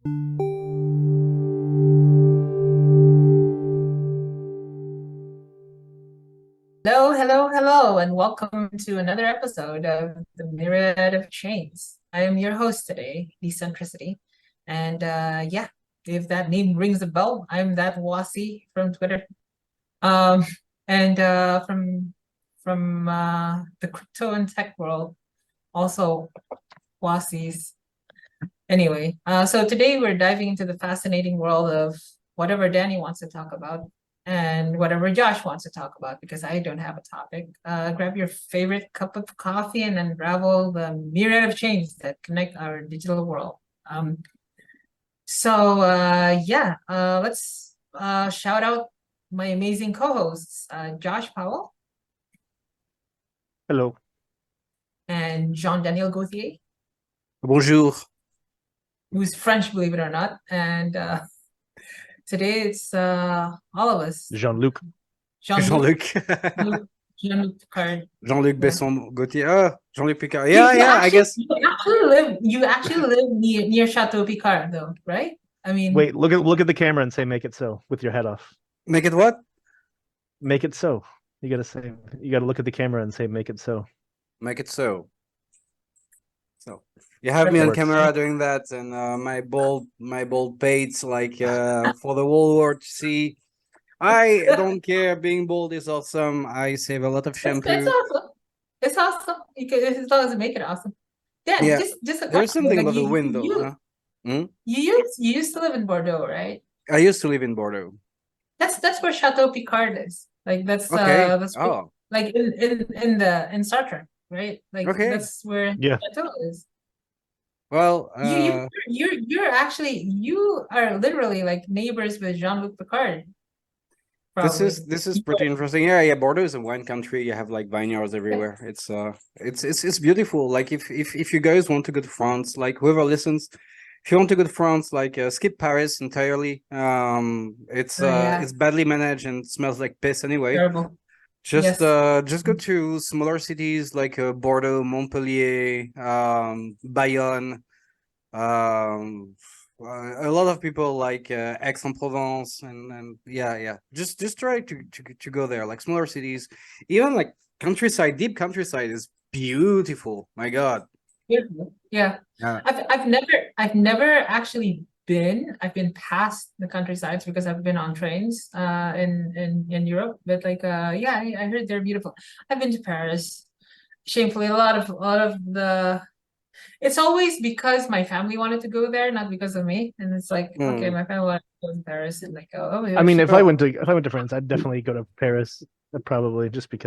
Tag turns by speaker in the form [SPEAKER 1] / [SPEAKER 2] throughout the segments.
[SPEAKER 1] Hello, hello, hello, and welcome to another episode of the Myriad of Chains. I am your host today, Decentricity. And yeah, if that name rings a bell, I'm that Wasi from Twitter. Um, and from the crypto and tech world, also Wasis. Anyway, so today we're diving into the fascinating world of whatever Danny wants to talk about and whatever Josh wants to talk about, because I don't have a topic. Grab your favorite cup of coffee and unravel the myriad of chains that connect our digital world. Yeah, let's shout out my amazing co-hosts, Josh Powell
[SPEAKER 2] Hello.
[SPEAKER 1] and Jean-Daniel Gauthier,
[SPEAKER 3] Bonjour.
[SPEAKER 1] who's French, believe it or not. And today it's all of us.
[SPEAKER 2] Jean-Luc.
[SPEAKER 3] Jean-Luc.
[SPEAKER 1] Jean-Luc Picard.
[SPEAKER 3] Jean-Luc
[SPEAKER 1] Yeah.
[SPEAKER 3] Besson Gauthier. Oh, Jean-Luc Picard. Yeah, I guess.
[SPEAKER 1] You actually live near Chateau Picard, though, right? I mean,
[SPEAKER 2] Wait, look at the camera and say "make it so" with your head off.
[SPEAKER 3] Make it what?
[SPEAKER 2] Make it so. You gotta look at the camera and say "make it so."
[SPEAKER 3] Make it so. So you have me on camera doing that, and my bald pates like for the whole world to see. I don't care. Being bald is awesome. I save a lot of shampoo.
[SPEAKER 1] It's awesome. It's awesome. As long as you make it awesome.
[SPEAKER 3] Yeah,
[SPEAKER 1] just a
[SPEAKER 3] there's something
[SPEAKER 1] like
[SPEAKER 3] about the wind, though.
[SPEAKER 1] You used to live in Bordeaux, right?
[SPEAKER 3] I used to live in Bordeaux.
[SPEAKER 1] That's where Chateau Picard is. Like that's
[SPEAKER 3] Okay.
[SPEAKER 1] that's like in Star Trek, right? Like that's where Chateau is.
[SPEAKER 3] Well,
[SPEAKER 1] you are literally like neighbors with Jean-Luc Picard.
[SPEAKER 3] Probably. This is pretty interesting. Yeah. Bordeaux is a wine country. You have like vineyards everywhere. It's beautiful. Like if you guys want to go to France, like whoever listens, if you want to go to France, like skip Paris entirely. It's badly managed and smells like piss anyway.
[SPEAKER 1] Terrible.
[SPEAKER 3] Just go to smaller cities like Bordeaux, Montpellier, Bayonne. A lot of people like Aix-en-Provence and yeah. Just try to go there, like smaller cities, even like countryside. Deep countryside is beautiful. My God.
[SPEAKER 1] Beautiful. Yeah. I've never actually been. I've been past the countrysides because I've been on trains in Europe. But like yeah, I heard they're beautiful. I've been to Paris. Shamefully, a lot of the. It's always because my family wanted to go there, not because of me. And it's like, okay, my family wanted to go to Paris, and like,
[SPEAKER 2] I mean, if I went to France, I'd definitely go to Paris, probably just to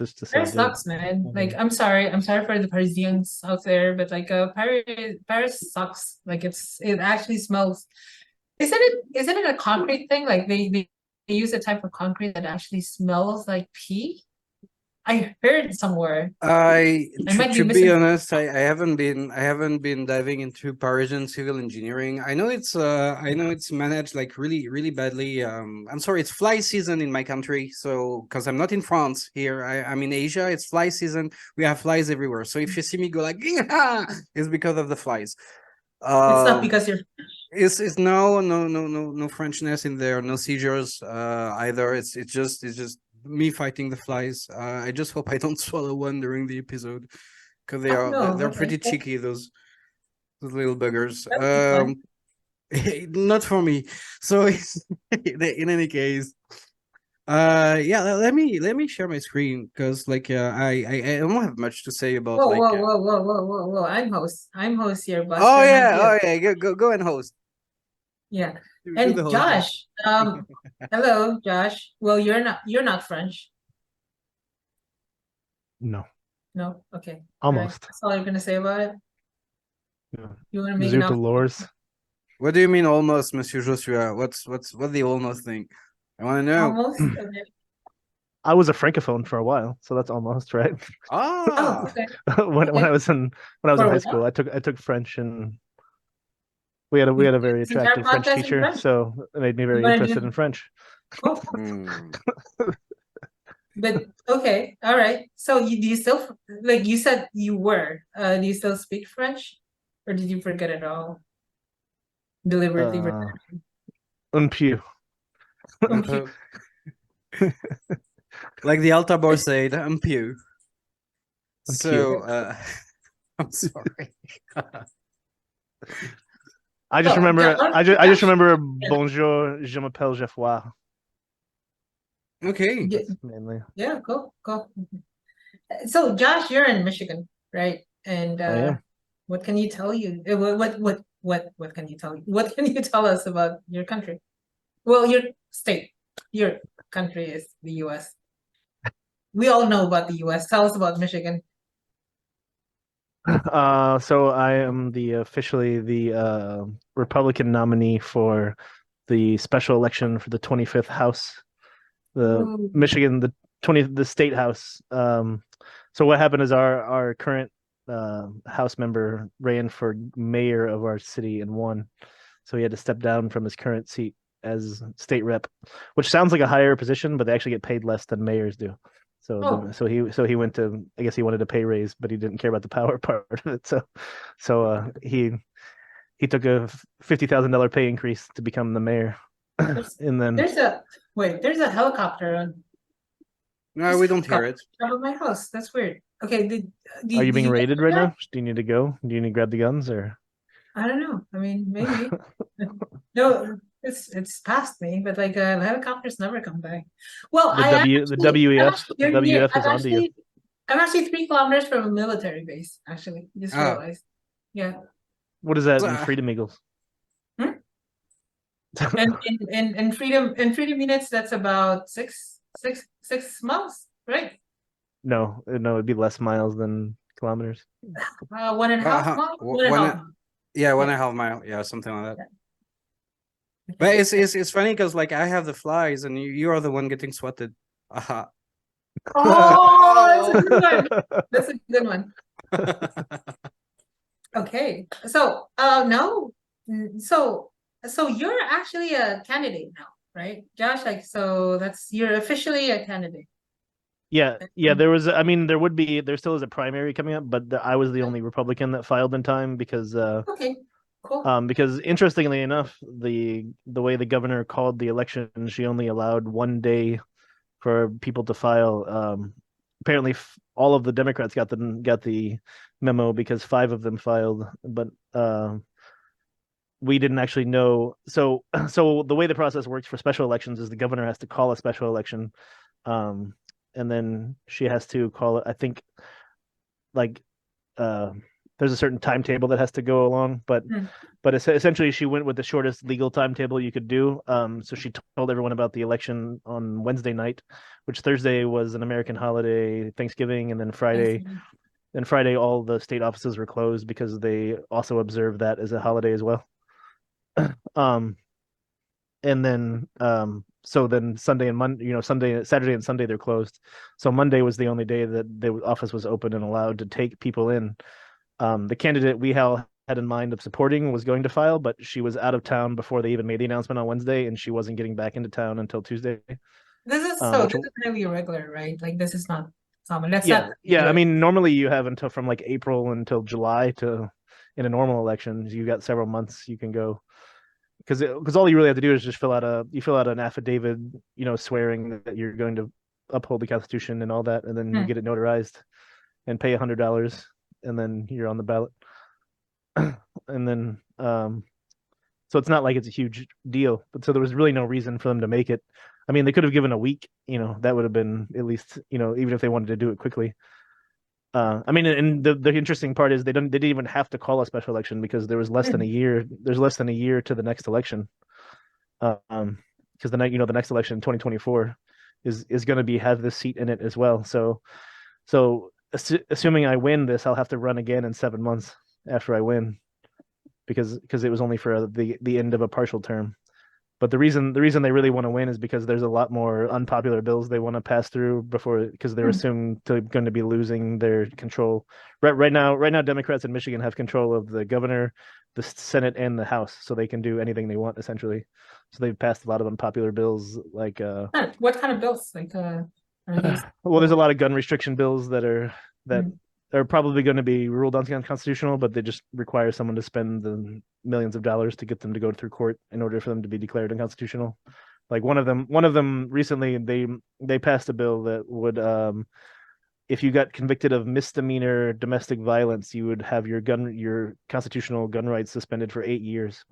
[SPEAKER 2] say
[SPEAKER 1] Paris sucks, man. Like, I'm sorry for the Parisians out there, but like, Paris sucks. Like, it actually smells. Isn't it a concrete thing? Like they use a type of concrete that actually smells like pee. I heard somewhere.
[SPEAKER 3] To be honest, I haven't been diving into Parisian civil engineering. I know it's managed like really badly. I'm sorry, it's fly season in my country, so because I'm not in France here, I'm in Asia. It's fly season. We have flies everywhere. So if you see me go like, yeah, it's because of the flies.
[SPEAKER 1] It's not because you're.
[SPEAKER 3] It's no Frenchness in there, no seizures either. It's just me fighting the flies. I just hope I don't swallow one during the episode, because they're pretty cheeky, those little buggers. Not for me. So in any case, yeah, let me share my screen, because like I don't have much to say about
[SPEAKER 1] whoa. I'm host here, Buster.
[SPEAKER 3] Oh yeah, go and host.
[SPEAKER 1] Yeah. And Josh, hello, Josh. Well, you're not French.
[SPEAKER 2] No.
[SPEAKER 1] Okay.
[SPEAKER 2] Almost.
[SPEAKER 1] That's all you're gonna say about it.
[SPEAKER 2] Yeah.
[SPEAKER 1] You want to make it
[SPEAKER 2] Lors.
[SPEAKER 3] What do you mean almost, Monsieur Joshua? What's the almost thing? I want to know.
[SPEAKER 1] Almost. Okay.
[SPEAKER 2] I was a francophone for a while, so that's almost right.
[SPEAKER 1] Oh, okay.
[SPEAKER 2] when I was in high school, I took French, and we had a very attractive French teacher, so it made me very interested in French.
[SPEAKER 1] Oh. But okay, all right. So do you still, like you said you were, do you still speak French, or did you forget it all? deliberately returning.
[SPEAKER 2] Unpew.
[SPEAKER 3] Like the Altabor said, Pew. So, I'm sorry.
[SPEAKER 2] I just
[SPEAKER 1] So,
[SPEAKER 2] remember.
[SPEAKER 1] Josh-
[SPEAKER 2] I just
[SPEAKER 1] Josh-
[SPEAKER 2] remember.
[SPEAKER 1] yeah.
[SPEAKER 2] Bonjour, je m'appelle Geoffroy.
[SPEAKER 3] Okay.
[SPEAKER 1] Yeah,
[SPEAKER 2] Mainly.
[SPEAKER 1] yeah, go. So, Josh, you're in Michigan, right? And
[SPEAKER 2] I am.
[SPEAKER 1] what can you tell you? What can you tell you? What can you tell us about your country? Well, your state. Your country is the U.S. We all know about the U.S. Tell us about Michigan.
[SPEAKER 2] So I am officially the Republican nominee for the special election for the 25th House, the
[SPEAKER 1] Ooh.
[SPEAKER 2] Michigan, the state House. So what happened is our current House member ran for mayor of our city and won, so he had to step down from his current seat as state rep, which sounds like a higher position, but they actually get paid less than mayors do. So he went to, I guess he wanted a pay raise, but he didn't care about the power part of it. So he took a $50,000 pay increase to become the mayor. And then
[SPEAKER 1] there's a helicopter on.
[SPEAKER 3] No, we don't hear it.
[SPEAKER 1] Of my house. That's weird. Okay,
[SPEAKER 2] are you being raided right now? Do you need to go? Do you need to grab the guns or?
[SPEAKER 1] I don't know. I mean, maybe. No, it's past me, but like helicopters never come back. Well,
[SPEAKER 2] the WEF is onto you.
[SPEAKER 1] I'm actually 3 kilometers from a military base. Actually, just realized. Yeah.
[SPEAKER 2] What is that in Freedom Eagles?
[SPEAKER 1] And in freedom units, that's about six miles, right?
[SPEAKER 2] No, it'd be less miles than kilometers.
[SPEAKER 1] 1.5 miles. 1.5.
[SPEAKER 3] Yeah, 1.5 mile. Yeah, something like that. But it's funny because like I have the flies and you are the one getting sweated. Aha.
[SPEAKER 1] Oh, that's a good one. Okay, so no, so you're actually a candidate now, right, Josh? Like, so you're officially a candidate.
[SPEAKER 2] Yeah. There still is a primary coming up, but I was the only Republican that filed in time because
[SPEAKER 1] okay, cool.
[SPEAKER 2] Because interestingly enough, the way the governor called the election, she only allowed 1 day for people to file. Apparently, all of the Democrats got the memo because 5 of them filed, but we didn't actually know. So the way the process works for special elections is the governor has to call a special election, and then she has to call it. I think, like, there's a certain timetable that has to go along, but essentially she went with the shortest legal timetable you could do. So she told everyone about the election on Wednesday night, which Thursday was an American holiday, Thanksgiving, and then Friday. Then Friday, all the state offices were closed because they also observe that as a holiday as well. And then so then Sunday and Monday, Saturday and Sunday they're closed. So Monday was the only day that the office was open and allowed to take people in. The candidate we had in mind of supporting was going to file, but she was out of town before they even made the announcement on Wednesday, and she wasn't getting back into town until Tuesday.
[SPEAKER 1] This is really irregular, right? Like, this is not common. That's not.
[SPEAKER 2] Yeah. I mean, normally you have until from like April until July to, in a normal election, you got several months you can go, because all you really have to do is just fill out an affidavit, swearing that you're going to uphold the Constitution and all that, and then you get it notarized and pay $100, and then you're on the ballot. And then so it's not like it's a huge deal, but so there was really no reason for them to make it. I mean, they could have given a week, that would have been at least, even if they wanted to do it quickly. I mean, and the interesting part is they didn't even have to call a special election because there was less than a year. There's less than a year to the next election. Because the next election, 2024, is going to have this seat in it as well. So assuming I win this, I'll have to run again in 7 months after I win, because it was only for the end of a partial term. But the reason they really want to win is because there's a lot more unpopular bills they want to pass through because they're assumed going to be losing their control. Right now, Democrats in Michigan have control of the governor, the Senate, and the House, so they can do anything they want essentially. So they've passed a lot of unpopular bills, like
[SPEAKER 1] what kind of bills? Like
[SPEAKER 2] well, there's a lot of gun restriction bills that are probably going to be ruled unconstitutional, but they just require someone to spend the millions of dollars to get them to go through court in order for them to be declared unconstitutional. Like one of them recently, they passed a bill that would, if you got convicted of misdemeanor domestic violence, you would have your constitutional gun rights suspended for 8 years.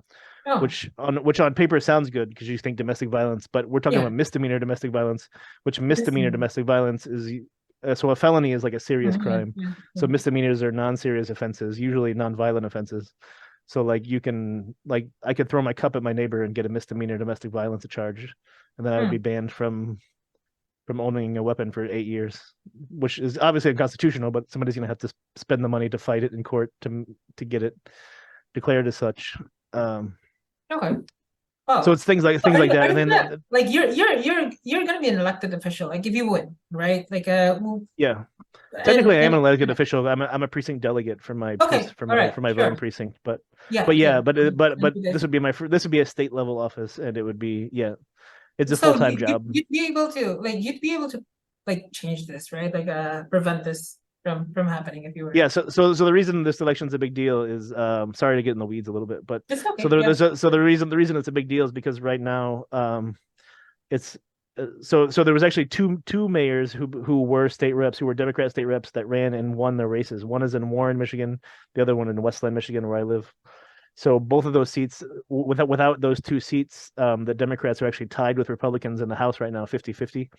[SPEAKER 1] Oh,
[SPEAKER 2] Which on paper sounds good because you think domestic violence, but we're talking
[SPEAKER 1] Yeah.
[SPEAKER 2] about misdemeanor domestic violence, which misdemeanor
[SPEAKER 1] Misdemeanor.
[SPEAKER 2] domestic violence is so a felony is like a serious
[SPEAKER 1] Mhm,
[SPEAKER 2] crime.
[SPEAKER 1] yeah,
[SPEAKER 2] So
[SPEAKER 1] yeah.
[SPEAKER 2] misdemeanors are non-serious offenses, usually non-violent offenses. So like you can like I could throw my cup at my neighbor and get a misdemeanor domestic violence charge, and then I would be banned from owning a weapon for 8 years, which is obviously unconstitutional, but somebody's gonna have to spend the money to fight it in court to get it declared as such.
[SPEAKER 1] Okay. Oh,
[SPEAKER 2] So it's things like
[SPEAKER 1] are
[SPEAKER 2] that,
[SPEAKER 1] you
[SPEAKER 2] and then
[SPEAKER 1] gonna- like you're gonna be an elected official, like if you win, right? Like
[SPEAKER 2] yeah, technically I am an elected
[SPEAKER 1] and-
[SPEAKER 2] official. I'm a precinct delegate for my
[SPEAKER 1] Okay, alright,
[SPEAKER 2] voting
[SPEAKER 1] sure.
[SPEAKER 2] precinct, but
[SPEAKER 1] Yeah,
[SPEAKER 2] this would be this would be a state level office, and it would be it's a
[SPEAKER 1] So
[SPEAKER 2] full-time job.
[SPEAKER 1] you'd be able to like change this, right? Like prevent this from happening if you were.
[SPEAKER 2] Yeah, so the reason this election's a big deal is sorry to get in the weeds a little bit, but
[SPEAKER 1] It's okay.
[SPEAKER 2] so the reason it's a big deal is because right now it's so there was actually two mayors who were state reps, who were Democrat state reps, that ran and won their races. One is in Warren, Michigan, the other one in Westland, Michigan, where I live. So both of those seats, without those two seats, the Democrats are actually tied with Republicans in the House right now, 50-50.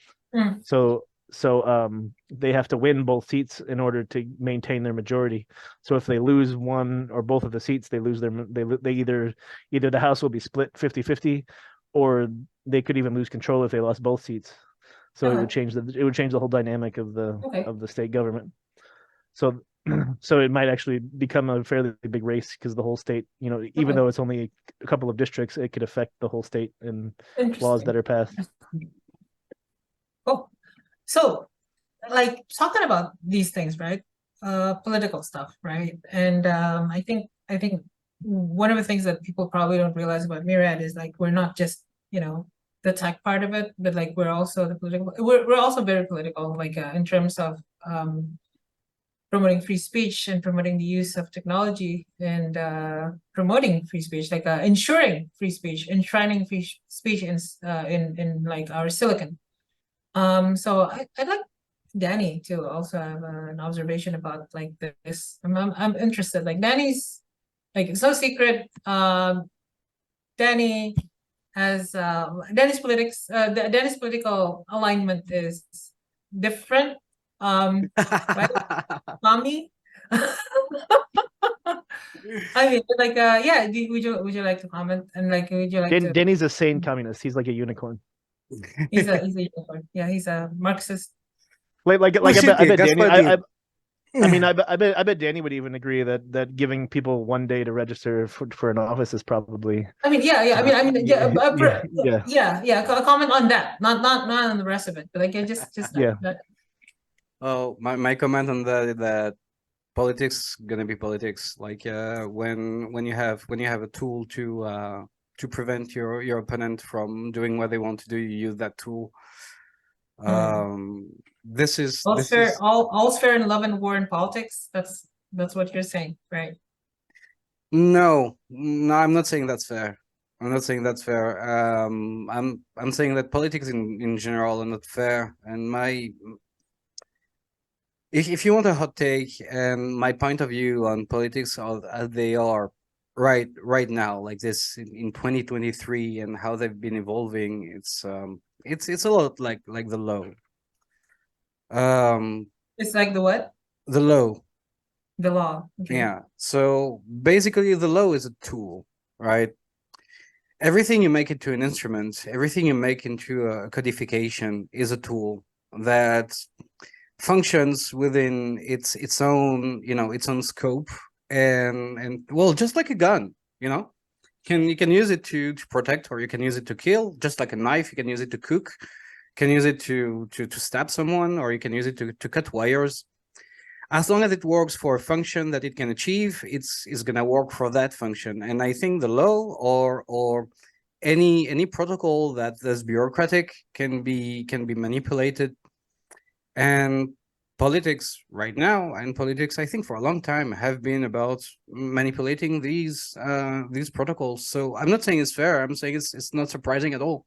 [SPEAKER 2] So they have to win both seats in order to maintain their majority. So if they lose one or both of the seats, they lose they either the House will be split 50-50, or they could even lose control if they lost both seats. So it would change the whole dynamic of the state government. So so it might actually become a fairly big race because the whole state, even though it's only a couple of districts, it could affect the whole state and laws that are passed.
[SPEAKER 1] Oh, so like talking about these things, right? Political stuff, right? And I think one of the things that people probably don't realize about Myriad is like we're not just the tech part of it, but like we're also the political. We're also very political, like in terms of promoting free speech and promoting the use of technology and promoting free speech, like ensuring free speech, enshrining free speech in like our silicon. So I'd like Danny to also have an observation about like this. I'm interested. Like Danny's like it's no secret. Danny has Danny's political alignment is different. Right? Commie. I mean, like, yeah. Would you like to comment? And like, would you like to?
[SPEAKER 2] Danny's a sane communist. He's like a unicorn.
[SPEAKER 1] He's a unicorn. Yeah, he's a Marxist.
[SPEAKER 2] I bet Danny. I bet Danny would even agree that giving people one day to register for an office is probably.
[SPEAKER 1] I mean, yeah.
[SPEAKER 2] Yeah.
[SPEAKER 1] Comment on that, not on the rest of it, but like just
[SPEAKER 2] Yeah.
[SPEAKER 1] that.
[SPEAKER 3] Oh, my comment on that politics gonna be politics. Like when you have a tool to prevent your opponent from doing what they want to do, you use that tool. This is
[SPEAKER 1] all's fair in love and war in politics. That's what you're saying, right?
[SPEAKER 3] No, I'm not saying that's fair. I'm not saying that's fair. I'm saying that politics in general are not fair. And if you want a hot take and my point of view on politics as they are right now, like this in 2023, and how they've been evolving, it's a lot like the low.
[SPEAKER 1] It's like the what?
[SPEAKER 3] The low.
[SPEAKER 1] The law. Okay.
[SPEAKER 3] Yeah. So basically, the law is a tool, right? Everything you make into an instrument, everything you make into a codification is a tool that functions within its own scope, and well, just like a gun, you can use it to protect, or you can use it to kill. Just like a knife, you can use it to cook, you can use it to stab someone, or you can use it to cut wires. As long as it works for a function that it can achieve, it's gonna work for that function. And I think the law or any protocol that is bureaucratic can be manipulated. And politics right now and politics, I think, for a long time have been about manipulating these protocols. So I'm not saying it's fair. I'm saying it's not surprising at all.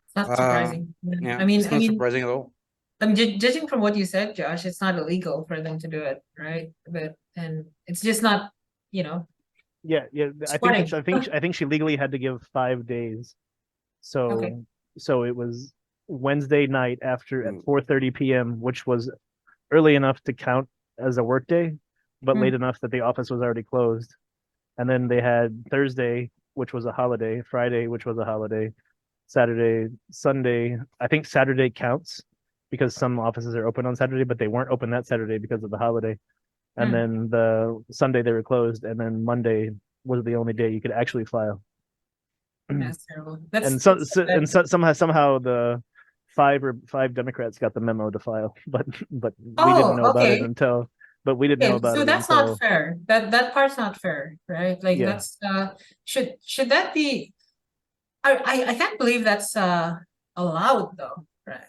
[SPEAKER 1] It's not surprising.
[SPEAKER 3] Yeah,
[SPEAKER 1] I mean,
[SPEAKER 3] it's not surprising at all.
[SPEAKER 1] I'm judging from what you said, Josh. It's not illegal for them to do it, right? And it's just not, you know,
[SPEAKER 2] Yeah, I think she legally had to give 5 days. So
[SPEAKER 1] Okay.
[SPEAKER 2] so it was Wednesday night after at 4:30 p.m., which was early enough to count as a workday, but late enough that the office was already closed. And then they had Thursday, which was a holiday, Friday, which was a holiday, Saturday, Sunday. I think Saturday counts because some offices are open on Saturday, but they weren't open that Saturday because of the holiday. And then the Sunday they were closed, and then Monday was the only day you could actually file.
[SPEAKER 1] That's terrible.
[SPEAKER 2] And somehow the five Democrats got the memo to file, but we didn't know about it
[SPEAKER 1] okay.
[SPEAKER 2] until. But we didn't know
[SPEAKER 1] Okay,
[SPEAKER 2] about
[SPEAKER 1] so
[SPEAKER 2] it
[SPEAKER 1] that's
[SPEAKER 2] until.
[SPEAKER 1] not fair. That part's not fair, right? Like
[SPEAKER 2] Yeah.
[SPEAKER 1] that's should that be? I can't believe that's allowed though. Right?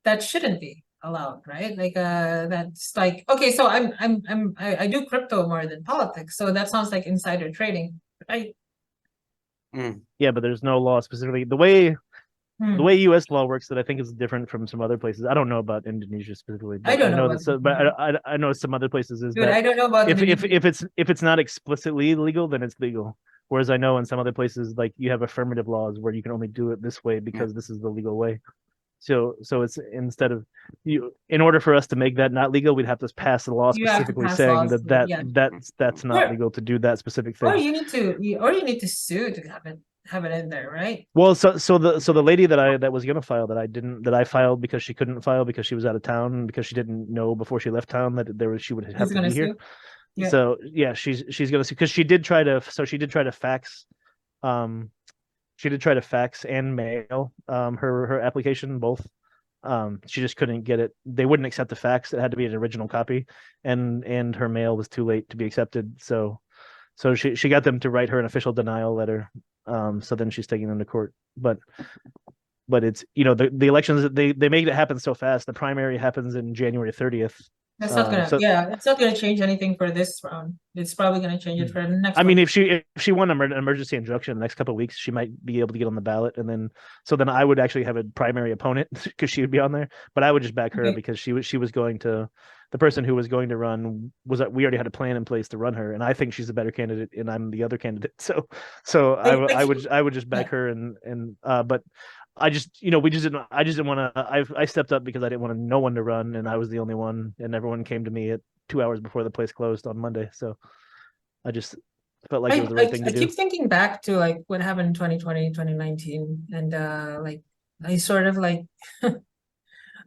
[SPEAKER 1] That shouldn't be allowed, right? Like that's like okay. So I do crypto more than politics, so that sounds like insider trading, right?
[SPEAKER 2] Yeah, but there's no law specifically. The way
[SPEAKER 1] Hmm.
[SPEAKER 2] U.S. law works that I think is different from some other places. I don't know about Indonesia specifically, but
[SPEAKER 1] I don't know
[SPEAKER 2] know
[SPEAKER 1] about
[SPEAKER 2] that. So, but I know some other places is
[SPEAKER 1] Dude,
[SPEAKER 2] that
[SPEAKER 1] I don't know about
[SPEAKER 2] if
[SPEAKER 1] Indonesia.
[SPEAKER 2] it's not explicitly illegal, then it's legal. Whereas I know in some other places, like you have affirmative laws where you can only do it this way because this is the legal way. So it's instead of you, in order for us to make that not legal, we'd have to pass a law
[SPEAKER 1] You have to
[SPEAKER 2] specifically
[SPEAKER 1] pass
[SPEAKER 2] saying
[SPEAKER 1] laws, yeah.
[SPEAKER 2] that's not legal to do that specific
[SPEAKER 1] Or
[SPEAKER 2] thing.
[SPEAKER 1] you need to sue to have it in there, right?
[SPEAKER 2] Well, so the lady that was gonna file that I filed because she couldn't file because she was out of town because she didn't know before she left town that she would have to be here.
[SPEAKER 1] Yeah.
[SPEAKER 2] So yeah, she's gonna sue because she did try to fax, she did try to fax and mail her application both. She just couldn't get it. They wouldn't accept the fax. It had to be an original copy, and her mail was too late to be accepted. So she got them to write her an official denial letter. So then she's taking them to court. But it's the elections they make it happen so fast. The primary happens in January 30th.
[SPEAKER 1] That's not gonna it's not gonna change anything for this round. It's probably gonna change it for the next
[SPEAKER 2] I mean,
[SPEAKER 1] one.
[SPEAKER 2] if she won an emergency injunction in the next couple of weeks, she might be able to get on the ballot, and then I would actually have a primary opponent because she would be on there. But I would just back her because she was going to, the person who was going to run we already had a plan in place to run her, and I think she's a better candidate, and I'm the other candidate. So I would just back her, but I just we just didn't I just didn't want to. I stepped up because I didn't want no one to run, and I was the only one, and everyone came to me at 2 hours before the place closed on Monday. So I just felt like it was the right thing to do.
[SPEAKER 1] I keep thinking back to like what happened in 2020, 2019, and like I sort of like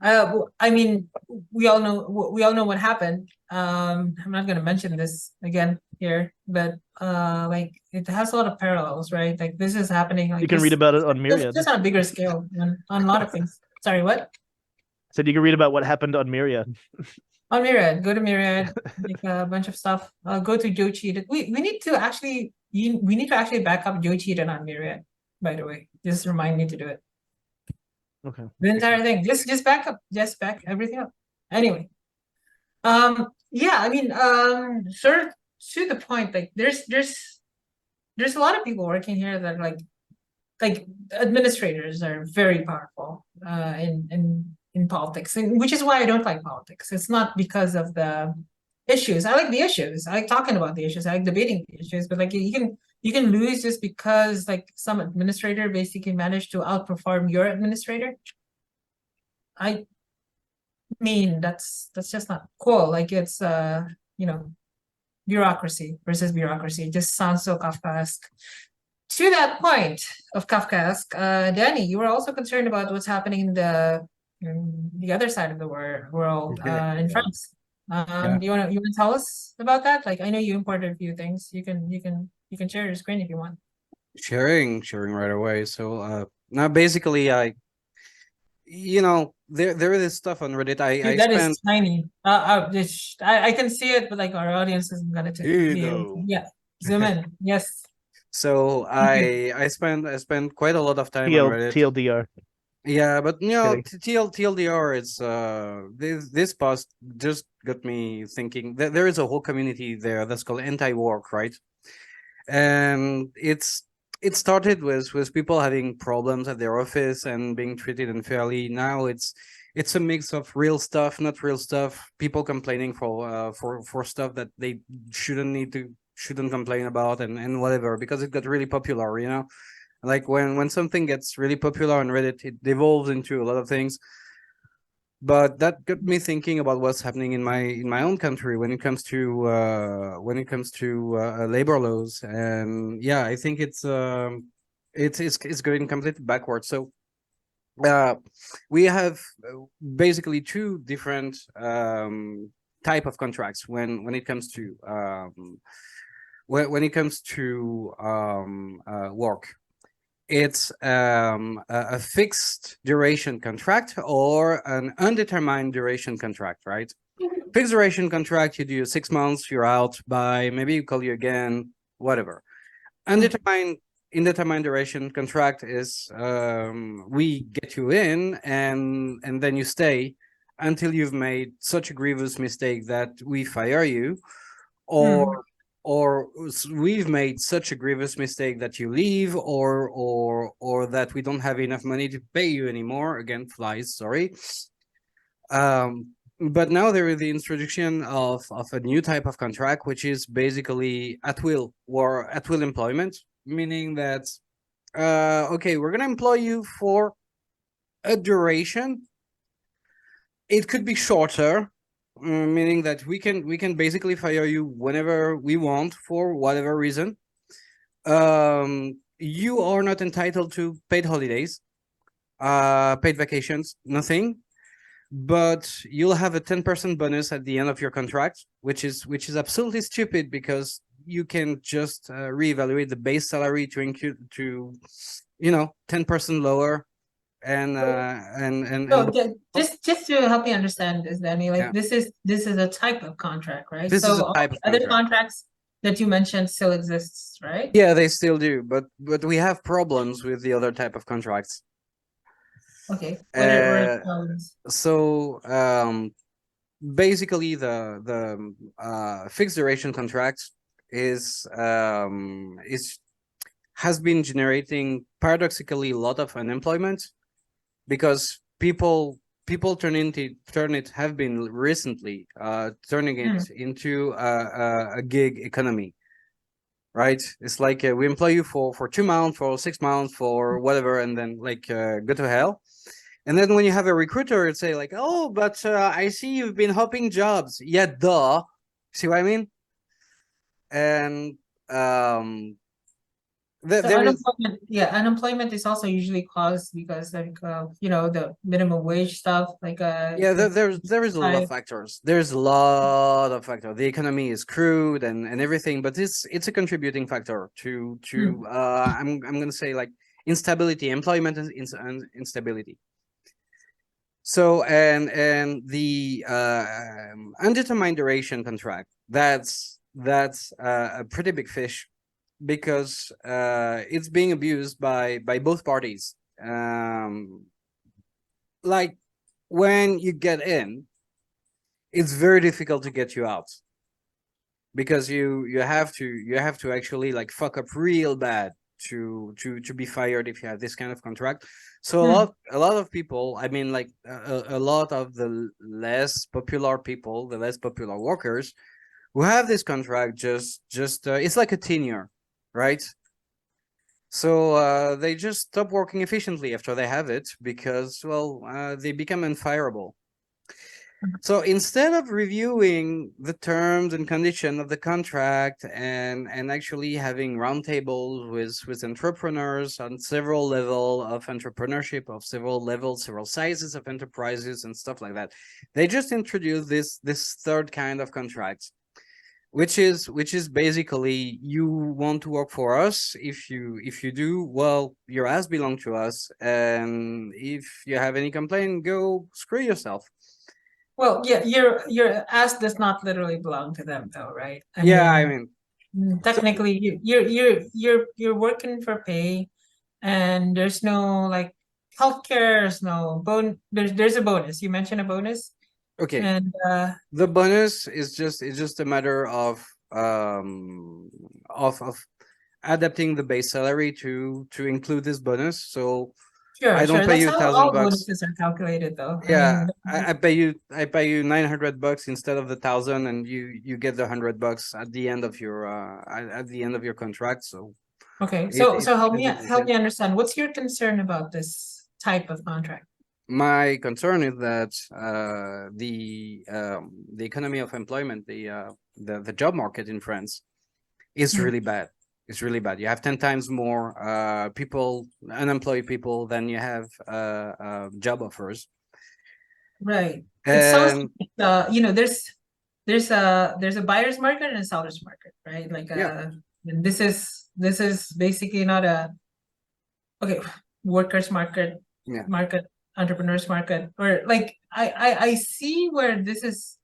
[SPEAKER 1] I mean we all know what happened. I'm not gonna mention this again here, but like it has a lot of parallels, right? Like this is happening like
[SPEAKER 2] you can read about it on Myriad.
[SPEAKER 1] Just on a bigger scale on a lot of things. Sorry, what?
[SPEAKER 2] Said you can read about what happened on Myriad.
[SPEAKER 1] On Myriad, go to Myriad, make a bunch of stuff. Go to Joe Cheated. We need to actually back up Joe Cheated on Myriad, by the way. Just remind me to do it.
[SPEAKER 2] Okay.
[SPEAKER 1] The entire thing. Just back up. Just back everything up. Anyway. Yeah, I mean, sort of to the point, like there's a lot of people working here that like administrators are very powerful in politics, which is why I don't like politics. It's not because of the issues. I like the issues. I like talking about the issues. I like debating the issues. But like you can lose just because like some administrator basically managed to outperform your administrator. I mean that's just not cool. Like it's bureaucracy versus bureaucracy. It just sounds so Kafkaesque. To that point of Kafkaesque, Danny, you were also concerned about what's happening in the other side of the world in France. You want to tell us about that? Like I know you imported a few things. You can share your screen if you want.
[SPEAKER 3] Sharing right away. So now basically there is stuff on Reddit.
[SPEAKER 1] That is tiny. I can see it, but like our audience isn't gonna take it. Yeah, zoom in. Yes.
[SPEAKER 3] So I spent quite a lot of time on Reddit.
[SPEAKER 2] TLDR.
[SPEAKER 3] Yeah, but you know,
[SPEAKER 2] Kidding.
[SPEAKER 3] TLDR is this post just got me thinking that there is a whole community there that's called anti-work, right? And it started with people having problems at their office and being treated unfairly. Now it's a mix of real stuff, not real stuff, people complaining for stuff that they shouldn't complain about, and whatever, because it got really popular, you know. Like when something gets really popular on Reddit, it devolves into a lot of things. But that got me thinking about what's happening in my own country when it comes to labor laws. And yeah, I think it's going completely backwards. So we have basically two different type of contracts when it comes to work. It's a fixed duration contract or an undetermined duration contract, right? Fixed duration contract, you do 6 months, you're out by, maybe you call you again, whatever. Undetermined, indeterminate duration contract is we get you in and then you stay until you've made such a grievous mistake that we fire you, or we've made such a grievous mistake that you leave, or that we don't have enough money to pay you anymore. Again, flies, sorry. But now there is the introduction of a new type of contract, which is basically at will or at will employment, meaning that okay, we're gonna employ you for a duration. It could be shorter, meaning that we can basically fire you whenever we want for whatever reason. You are not entitled to paid holidays, paid vacations, nothing. But you'll have a 10% bonus at the end of your contract, which is absolutely stupid, because you can just reevaluate the base salary to include, to 10% lower. And
[SPEAKER 1] So just to help me understand this, Danny, like
[SPEAKER 3] Yeah.
[SPEAKER 1] this is a type of contract, right?
[SPEAKER 3] This is
[SPEAKER 1] So
[SPEAKER 3] a
[SPEAKER 1] all
[SPEAKER 3] type
[SPEAKER 1] the
[SPEAKER 3] of
[SPEAKER 1] other
[SPEAKER 3] contract.
[SPEAKER 1] contracts that you mentioned still exists, right?
[SPEAKER 3] Yeah, they still do, but we have problems with the other type of contracts.
[SPEAKER 1] Okay. What are the
[SPEAKER 3] Uh,
[SPEAKER 1] problems?
[SPEAKER 3] so basically the fixed duration contract is has been generating paradoxically a lot of unemployment, because people have been recently turning it into a gig economy, right? It's like we employ you for 2 months, for 6 months, for whatever, and then like go to hell. And then when you have a recruiter, it'd say like, oh, but I see you've been hopping jobs. Yeah, duh. See what I mean? And
[SPEAKER 1] So
[SPEAKER 3] there is
[SPEAKER 1] unemployment is also usually caused because like the minimum wage stuff, like
[SPEAKER 3] yeah, there is a lot of factors. There's a lot of factors. The economy is crude and everything, but it's a contributing factor to I'm gonna say like instability, employment and instability. So and the undetermined duration contract, that's a pretty big fish, because it's being abused by both parties. Like when you get in, it's very difficult to get you out, because you have to actually like fuck up real bad to be fired if you have this kind of contract. So a lot of people, I mean, like a lot of the less popular people, the less popular workers who have this contract, just it's like a tenure, right? So they just stop working efficiently after they have it, because they become unfireable. So instead of reviewing the terms and condition of the contract and actually having roundtables with entrepreneurs on several level of entrepreneurship, of several levels, several sizes of enterprises and stuff like that, they just introduce this third kind of contract, which is basically, you want to work for us. If you do, well, your ass belong to us, and if you have any complaint, go screw yourself.
[SPEAKER 1] Well, yeah, your ass does not literally belong to them, though, right?
[SPEAKER 3] I mean,
[SPEAKER 1] technically, you're working for pay, and there's no like healthcare is no there's a bonus. You mentioned a bonus.
[SPEAKER 3] Okay.
[SPEAKER 1] And
[SPEAKER 3] the bonus is just a matter of adapting the base salary to include this bonus. So I don't
[SPEAKER 1] sure,
[SPEAKER 3] pay
[SPEAKER 1] that's
[SPEAKER 3] you
[SPEAKER 1] how
[SPEAKER 3] $1,000.
[SPEAKER 1] all bonuses are calculated, though.
[SPEAKER 3] Yeah,
[SPEAKER 1] I mean,
[SPEAKER 3] I pay you $900 instead of the 1,000, and you get the $100 at the end of your at the end of your contract. So
[SPEAKER 1] okay, so help me
[SPEAKER 3] basically the same.
[SPEAKER 1] understand. What's your concern about this type of contract?
[SPEAKER 3] My concern is that the economy of employment, the job market in France is
[SPEAKER 1] Mm.
[SPEAKER 3] really bad. It's really bad. You have 10 times more people, unemployed people, than you have job offers.
[SPEAKER 1] Right. It sounds
[SPEAKER 3] And
[SPEAKER 1] like, you know, there's a buyer's market and a seller's market, right? Like
[SPEAKER 3] yeah,
[SPEAKER 1] and this is basically not a okay workers market,
[SPEAKER 3] yeah.
[SPEAKER 1] entrepreneurs market, or like I see where this is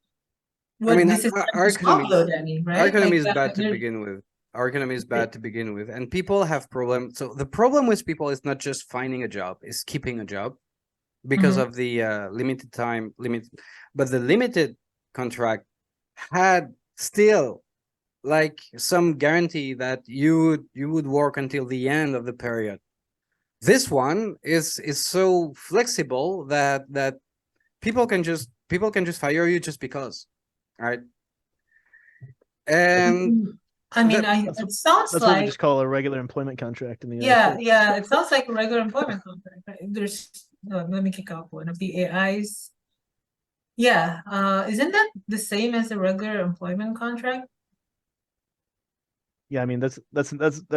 [SPEAKER 3] I mean,
[SPEAKER 1] this is
[SPEAKER 3] our economy,
[SPEAKER 1] Danny,
[SPEAKER 3] our
[SPEAKER 1] right?
[SPEAKER 3] economy
[SPEAKER 1] Like
[SPEAKER 3] is bad to begin with. Our economy is bad to begin with, and people have problems. So the problem with people is not just finding a job; is keeping a job because
[SPEAKER 1] Mhm.
[SPEAKER 3] of the limited time limit. But the limited contract had still like some guarantee that you would work until the end of the period. This one is so flexible that people can just fire you just because, right? And
[SPEAKER 1] I mean,
[SPEAKER 3] that
[SPEAKER 1] it sounds
[SPEAKER 2] That's what we
[SPEAKER 1] like
[SPEAKER 2] just call a regular employment contract in the United States.
[SPEAKER 1] yeah, it sounds like a regular employment contract. Right? There's let me kick off one of the AIs. Yeah, isn't that the same as a regular employment contract?
[SPEAKER 2] Yeah, I mean that's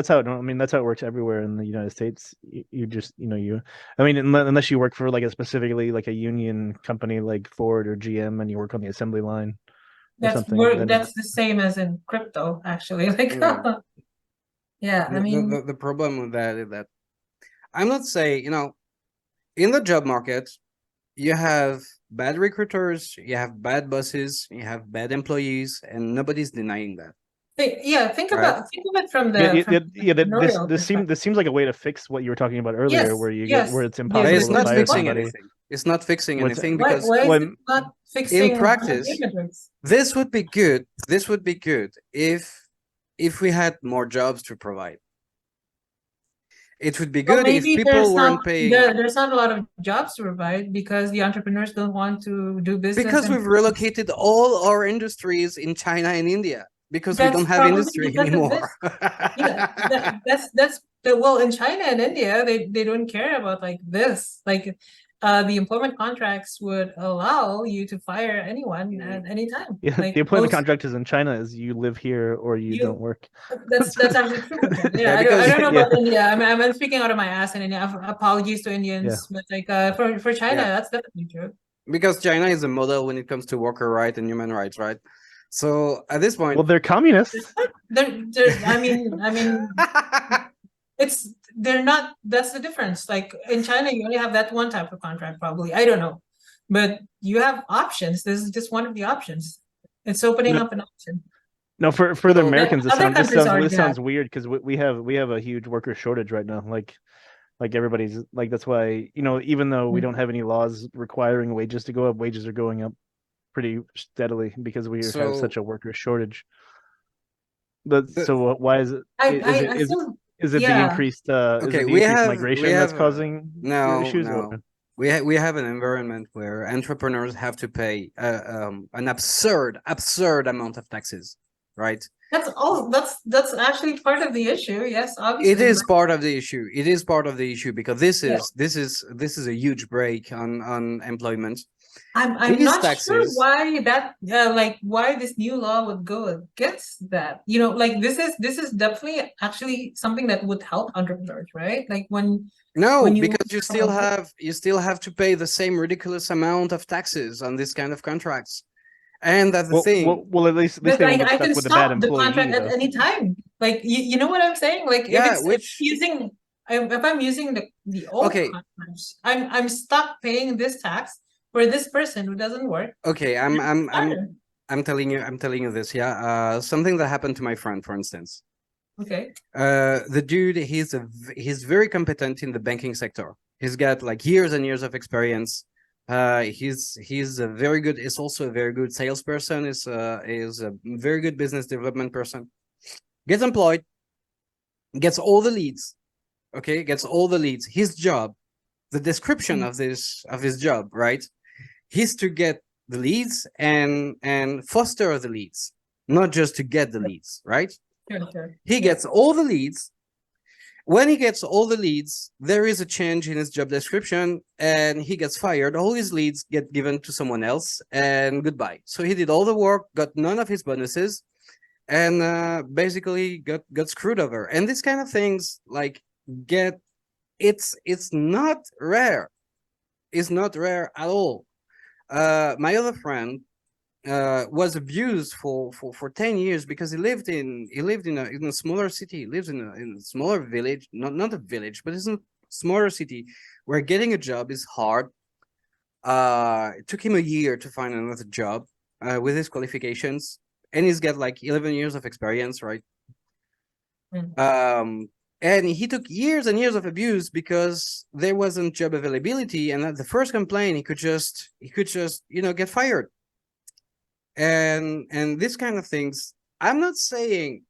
[SPEAKER 2] how I mean that's how it works everywhere in the United States. You just I mean unless you work for like a specifically like a union company like Ford or GM and you work on the assembly line or something. Then
[SPEAKER 1] That's the same as in crypto, actually. Like
[SPEAKER 3] yeah.
[SPEAKER 1] yeah, I mean
[SPEAKER 3] The problem with that is that I'm not saying, in the job market, you have bad recruiters, you have bad bosses, you have bad employees, and nobody's denying that,
[SPEAKER 1] think
[SPEAKER 3] right?
[SPEAKER 1] of it from
[SPEAKER 2] yeah,
[SPEAKER 1] the entrepreneurial
[SPEAKER 2] this seems like a way to fix what you were talking about earlier,
[SPEAKER 1] yes,
[SPEAKER 2] where
[SPEAKER 1] yes,
[SPEAKER 2] it's
[SPEAKER 3] But it's
[SPEAKER 2] impossible to
[SPEAKER 3] not
[SPEAKER 1] the
[SPEAKER 2] fire
[SPEAKER 3] fixing
[SPEAKER 2] somebody.
[SPEAKER 3] anything. It's not fixing
[SPEAKER 2] What's
[SPEAKER 3] anything
[SPEAKER 1] why
[SPEAKER 3] because
[SPEAKER 1] is
[SPEAKER 2] well,
[SPEAKER 1] it not
[SPEAKER 3] in
[SPEAKER 1] fixing
[SPEAKER 3] practice,
[SPEAKER 1] unemployment rates?
[SPEAKER 3] this would be good. This would be good if we had more jobs to provide. It would be
[SPEAKER 1] Well,
[SPEAKER 3] good if
[SPEAKER 1] maybe
[SPEAKER 3] people weren't paying.
[SPEAKER 1] there's not a lot of jobs to provide because the entrepreneurs don't want to do business.
[SPEAKER 3] Because we've relocated all our industries in China and India because we don't have industry anymore.
[SPEAKER 1] Yeah, well, in China and India, they don't care about like this. Like the employment contracts would allow you to fire anyone at any time.
[SPEAKER 2] yeah,
[SPEAKER 1] Like
[SPEAKER 2] the employment contract is in China is you live here or you don't work.
[SPEAKER 1] that's actually true.
[SPEAKER 3] Yeah,
[SPEAKER 1] I
[SPEAKER 3] because
[SPEAKER 1] don't know
[SPEAKER 2] Yeah.
[SPEAKER 1] about India. I'm speaking out of my ass in India. Apologies to Indians, but like for China,
[SPEAKER 3] yeah,
[SPEAKER 1] that's definitely true.
[SPEAKER 3] because China is a model when it comes to worker rights and human rights, right? So at this point,
[SPEAKER 2] Well, they're communists.
[SPEAKER 1] I mean, they're not. That's the difference. Like in China, you only have that one type of contract, probably. I don't know, but you have options. This is just one of the options. It's opening
[SPEAKER 2] No,
[SPEAKER 1] up an option.
[SPEAKER 2] no, for the
[SPEAKER 3] So-
[SPEAKER 2] Americans,
[SPEAKER 1] Other countries are
[SPEAKER 2] this sounds weird because we have a huge worker shortage right now. Like everybody's like that's why even though we don't have any laws requiring wages to go up, wages are going up pretty steadily because we have
[SPEAKER 3] So-
[SPEAKER 2] such a worker shortage. But
[SPEAKER 3] The-
[SPEAKER 2] so why is it? Is it the
[SPEAKER 1] yeah.
[SPEAKER 2] increased
[SPEAKER 3] Okay,
[SPEAKER 2] migration that's causing
[SPEAKER 3] no,
[SPEAKER 2] issues?
[SPEAKER 3] no.
[SPEAKER 2] Or?
[SPEAKER 3] We have an environment where entrepreneurs have to pay an absurd amount of taxes, right?
[SPEAKER 1] That's actually part of the issue. Yes, obviously.
[SPEAKER 3] It is part of the issue. It is part of the issue because this
[SPEAKER 1] Yeah.
[SPEAKER 3] is a huge break on employment.
[SPEAKER 1] I'm
[SPEAKER 3] These
[SPEAKER 1] not sure
[SPEAKER 3] taxes-
[SPEAKER 1] why that why this new law would go against that. Like this is definitely actually something that would help entrepreneurs, right? Like
[SPEAKER 3] No,
[SPEAKER 1] when you
[SPEAKER 3] because you still have to pay the same ridiculous amount of taxes on this kind of contracts. And that's the thing.
[SPEAKER 2] Well, at least
[SPEAKER 1] but
[SPEAKER 2] they won't
[SPEAKER 1] like
[SPEAKER 2] get
[SPEAKER 1] I can
[SPEAKER 2] stuck with a bad
[SPEAKER 1] stop the
[SPEAKER 2] employee.
[SPEAKER 1] contract at
[SPEAKER 2] Though.
[SPEAKER 1] any time. Like you know what I'm saying? Like
[SPEAKER 3] Yeah,
[SPEAKER 1] if I'm using the old
[SPEAKER 3] Okay.
[SPEAKER 1] contracts, I'm stuck paying this tax for this person who doesn't work.
[SPEAKER 3] Okay,
[SPEAKER 1] Fire.
[SPEAKER 3] I'm telling you this, yeah. Something that happened to my friend, for instance.
[SPEAKER 1] Okay.
[SPEAKER 3] The dude, he's very competent in the banking sector. He's got like years and years of experience. He's a very good. He's also a very good salesperson. Is a very good business development person. Gets employed. Gets all the leads. Okay, gets all the leads. His job, the description of his job, right? He's to get the leads and foster the leads, not just to get the leads, right?
[SPEAKER 1] Sure.
[SPEAKER 3] He gets all the leads. When he gets all the leads, there is a change in his job description and he gets fired. All his leads get given to someone else and goodbye. So he did all the work, got none of his bonuses, and basically got screwed over. And these kind of things like it's not rare. It's not rare at all. My other friend was abused for 10 years because he lived in a smaller city. He lives in a smaller village, not a village, but it's a smaller city where getting a job is hard. It took him a year to find another job with his qualifications, and he's got like 11 years of experience, right? And he took years and years of abuse because there wasn't job availability, and at the first complaint he could just get fired. And this kind of things, I'm not saying,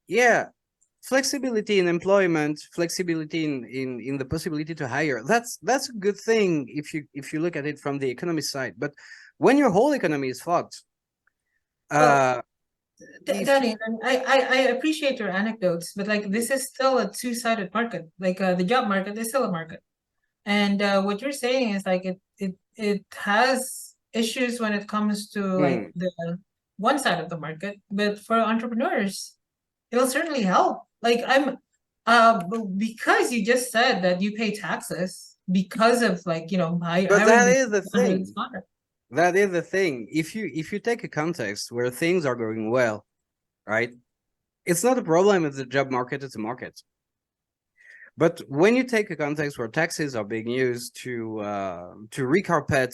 [SPEAKER 3] flexibility in employment, flexibility in the possibility to hire, that's a good thing if you look at it from the economy side. But when your whole economy is fucked,
[SPEAKER 1] Danny, I appreciate your anecdotes, but like this is still a two-sided market. Like the job market is still a market, and what you're saying is like it has issues when it comes to like the one side of the market, but for entrepreneurs, it'll certainly help. Like because you just said that you pay taxes because of like
[SPEAKER 3] but that is the thing. That is the thing. If you take a context where things are going well, right? It's not a problem if the job market is a market. But when you take a context where taxes are being used to recarpet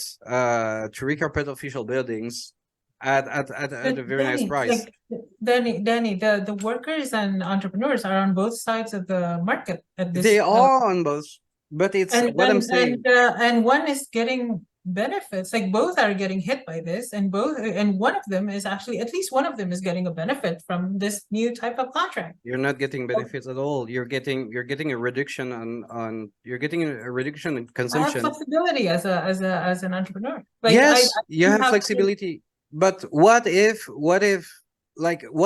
[SPEAKER 3] official buildings at a very nice price.
[SPEAKER 1] Like, Danny, the workers and entrepreneurs are on both sides of the market at this.
[SPEAKER 3] They are on both, but it's I'm saying.
[SPEAKER 1] And one is getting benefits. Like both are getting hit by this, and one of them is actually, at least one of them is getting a benefit from this new type of contract.
[SPEAKER 3] You're not getting benefits at all. You're getting a reduction you're getting a reduction in consumption.
[SPEAKER 1] I have flexibility as an entrepreneur. Like,
[SPEAKER 3] yes, you have flexibility. But what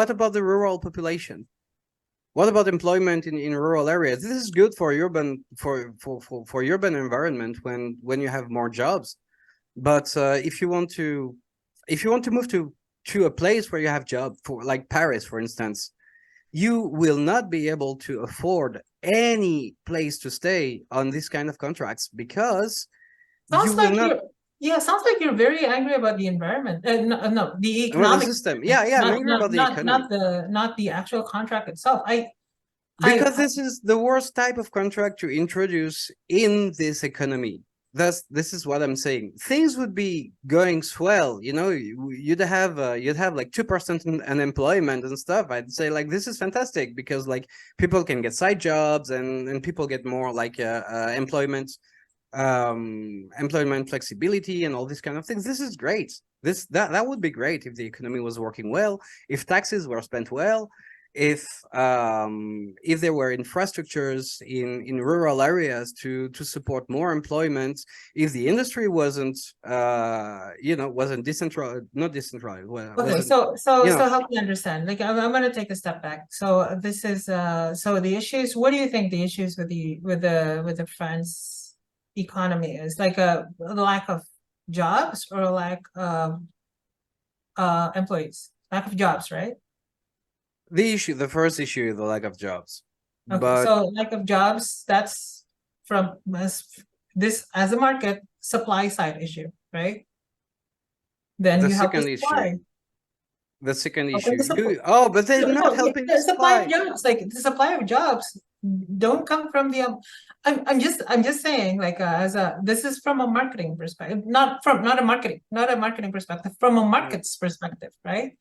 [SPEAKER 3] about the rural population? What about employment in rural areas? This is good for urban environment when you have more jobs. But if you want to move to a place where you have job, for like Paris, for instance, you will not be able to afford any place to stay on this kind of contracts because
[SPEAKER 1] sounds like you're very angry about the environment. No, the economic
[SPEAKER 3] system. I'm angry about the economy.
[SPEAKER 1] Not the actual contract itself.
[SPEAKER 3] Because this is the worst type of contract to introduce in this economy. This is what I'm saying. Things would be going swell, you'd have like 2% unemployment and stuff. I'd say like this is fantastic because like people can get side jobs and people get more like employment flexibility and all these kind of things. This is great. That would be great if the economy was working well, if taxes were spent well, if there were infrastructures in rural areas to support more employment, if the industry wasn't decentralized, not decentralized.
[SPEAKER 1] Okay, so help me understand. Like I'm going to take a step back. So this is so the issues. What do you think the issues with the France economy is? Like a lack of jobs or a lack of employees? Lack of jobs, right?
[SPEAKER 3] The first issue is the lack of jobs.
[SPEAKER 1] Okay, so lack of jobs, that's from this as a market supply side issue, right? Then you have the supply.
[SPEAKER 3] The second issue. But they're not helping the
[SPEAKER 1] supply of jobs. Like the supply of jobs don't come from the. I'm just saying, like this is from a marketing perspective, not a marketing perspective, from a market's perspective, right?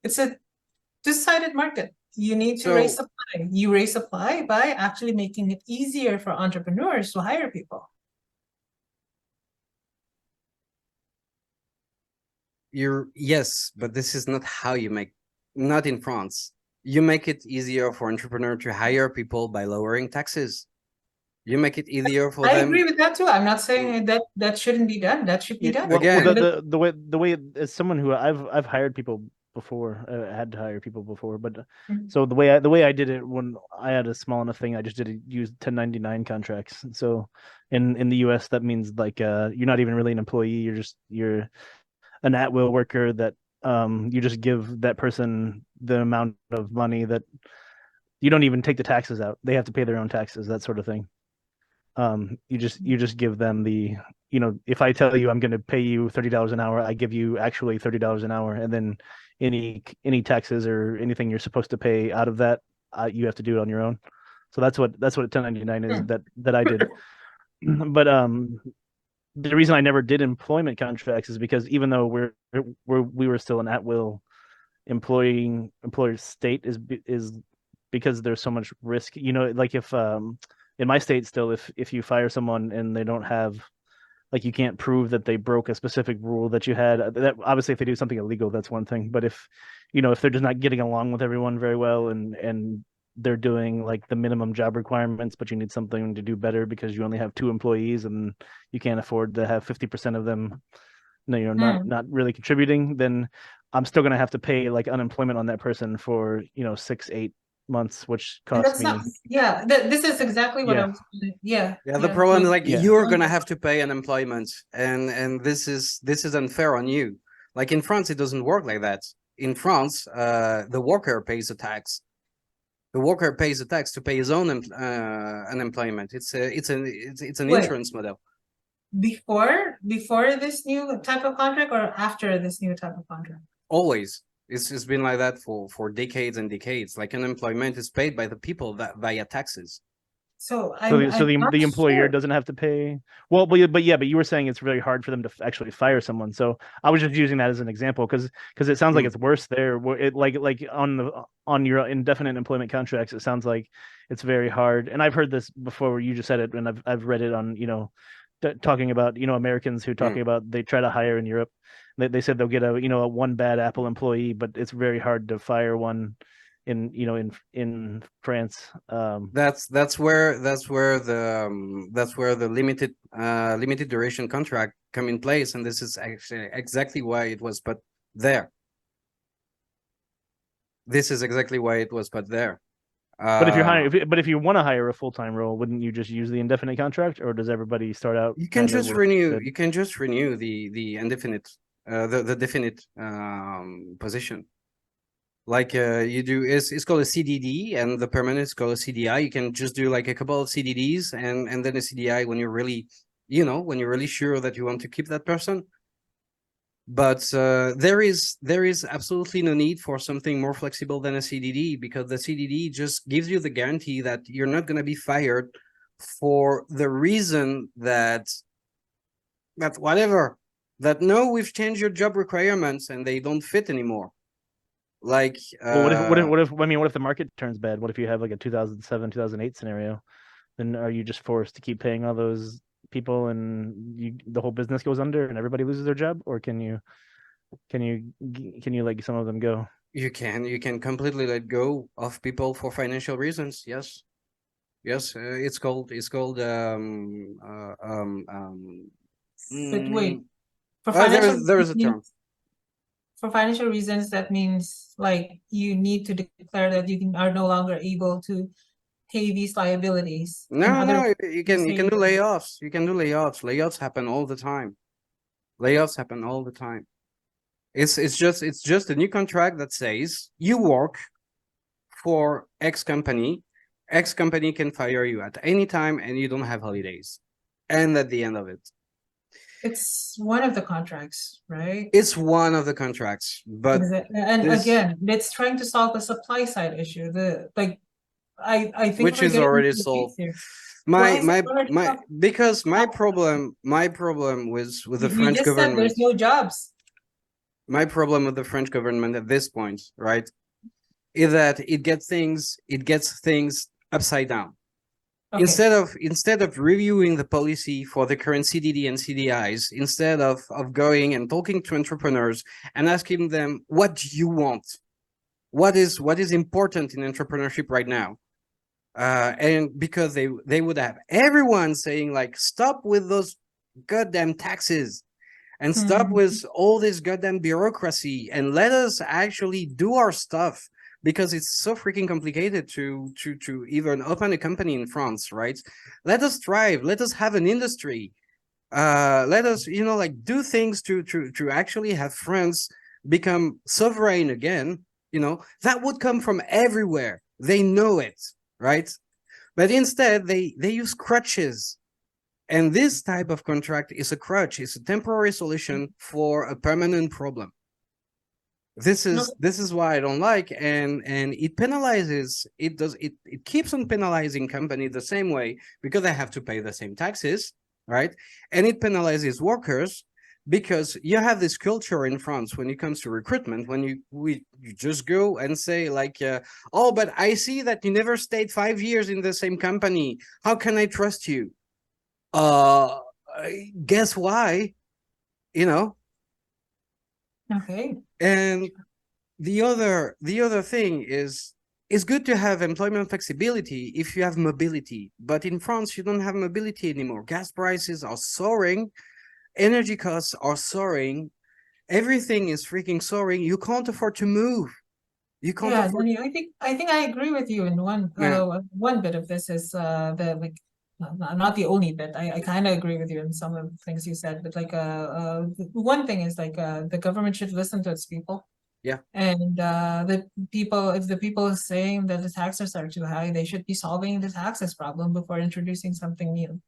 [SPEAKER 1] It's a two-sided market. You need to raise supply. You raise supply by actually making it easier for entrepreneurs to hire people.
[SPEAKER 3] Yes, but this is not how you make, not in France. You make it easier for entrepreneur to hire people by lowering taxes. You make it easier for them.
[SPEAKER 1] I agree with that too. I'm not saying that that shouldn't be done. That should be done.
[SPEAKER 2] Well,
[SPEAKER 3] Again,
[SPEAKER 2] the way as someone who I've hired people before, had to hire people before, but so the way I did it when I had a small enough thing, I just did use 1099 contracts. So in the US, that means like you're not even really an employee. You're an at-will worker that you just give that person the amount of money that you don't even take the taxes out. They have to pay their own taxes, that sort of thing. You just give them the, if I tell you I'm going to pay you $30 an hour, I give you actually $30 an hour, and then any taxes or anything you're supposed to pay out of that, you have to do it on your own. So that's what 1099 is that I did. But the reason I never did employment contracts is because even though we were still an at-will employer state is because there's so much risk. Like if in my state still, if you fire someone and they don't have, like, you can't prove that they broke a specific rule that you had, that obviously if they do something illegal, that's one thing. But if they're just not getting along with everyone very well and they're doing like the minimum job requirements, but you need something to do better because you only have 2 employees and you can't afford to have 50% of them, not really contributing, then I'm still going to have to pay like unemployment on that person for 6-8 months, which costs me.
[SPEAKER 1] This is exactly what I was.
[SPEAKER 3] The problem is like you're gonna have to pay unemployment, and this is unfair on you. Like in France, it doesn't work like that. In France, the worker pays the tax. The worker pays the tax to pay his own unemployment. It's an insurance model.
[SPEAKER 1] Before this new type of contract, or after this new type of contract?
[SPEAKER 3] Always. It's been like that for decades and decades. Like unemployment is paid by the people via taxes.
[SPEAKER 1] So
[SPEAKER 2] the employer doesn't have to pay. Well, but you were saying it's really hard for them to actually fire someone. So I was just using that as an example because it sounds like it's worse there. Like on your indefinite employment contracts, it sounds like it's very hard. And I've heard this before where you just said it, and I've read it on talking about Americans who talking about they try to hire in Europe. They said they'll get a one bad Apple employee, but it's very hard to fire one in France.
[SPEAKER 3] That's where the limited duration contract come in place, and this is actually exactly why it was put there. This is exactly why it was put there.
[SPEAKER 2] But if you want to hire a full-time role, wouldn't you just use the indefinite contract, or does everybody start out?
[SPEAKER 3] You can just renew. You can just renew the indefinite, the definite position. Like you do, it's called a CDD, and the permanent is called a CDI. You can just do like a couple of CDDs and then a CDI when you're really, when you're really sure that you want to keep that person. But there is absolutely no need for something more flexible than a CDD, because the CDD just gives you the guarantee that you're not going to be fired for the reason that no, we've changed your job requirements and they don't fit anymore. Like,
[SPEAKER 2] what if the market turns bad? What if you have like a 2007, 2008 scenario? Then are you just forced to keep paying all those people and the whole business goes under and everybody loses their job? Or can you let some of them go?
[SPEAKER 3] You can completely let go of people for financial reasons. Yes. It's called
[SPEAKER 1] but wait, for financial
[SPEAKER 3] there is a term.
[SPEAKER 1] For financial reasons, that means like you need to declare that you are no longer able to pay these liabilities.
[SPEAKER 3] No, you can do layoffs. You can do layoffs. Layoffs happen all the time. It's just a new contract that says you work for X company. X company can fire you at any time and you don't have holidays. And at the end of it.
[SPEAKER 1] It's one of the contracts, right?
[SPEAKER 3] It's one of the contracts, but
[SPEAKER 1] again, it's trying to solve the supply side issue. I think
[SPEAKER 3] which is already solved. Because my problem with the French government.
[SPEAKER 1] There's no jobs.
[SPEAKER 3] My problem with the French government at this point, right, is that it gets things upside down.
[SPEAKER 1] Okay.
[SPEAKER 3] Instead of reviewing the policy for the current CDD and CDIs, instead of going and talking to entrepreneurs and asking them, what do you want? What is important in entrepreneurship right now? And because they would have everyone saying like, stop with those goddamn taxes and stop with all this goddamn bureaucracy and let us actually do our stuff, because it's so freaking complicated to even open a company in France, right? Let us thrive. Let us have an industry. Let us, like, do things to actually have France become sovereign again. That would come from everywhere. They know it, right? But instead, they use crutches. And this type of contract is a crutch. It's a temporary solution for a permanent problem. This is why I don't like, and it penalizes. It keeps on penalizing companies the same way, because they have to pay the same taxes, right? And it penalizes workers, because you have this culture in France when it comes to recruitment, when you just go and say like, oh, but I see that you never stayed 5 years in the same company. How can I trust you? Guess why?
[SPEAKER 1] Okay.
[SPEAKER 3] And the other thing is, it's good to have employment flexibility if you have mobility, but in France you don't have mobility anymore. Gas prices are soaring, energy costs are soaring, everything is freaking soaring. You can't afford to move. You can't afford.
[SPEAKER 1] Danny, I think I agree with you in one bit of this is the like not the only bit. I kind of agree with you in some of the things you said, but like one thing is like the government should listen to its people.
[SPEAKER 3] Yeah.
[SPEAKER 1] And the people, if the people are saying that the taxes are too high, they should be solving the taxes problem before introducing something new.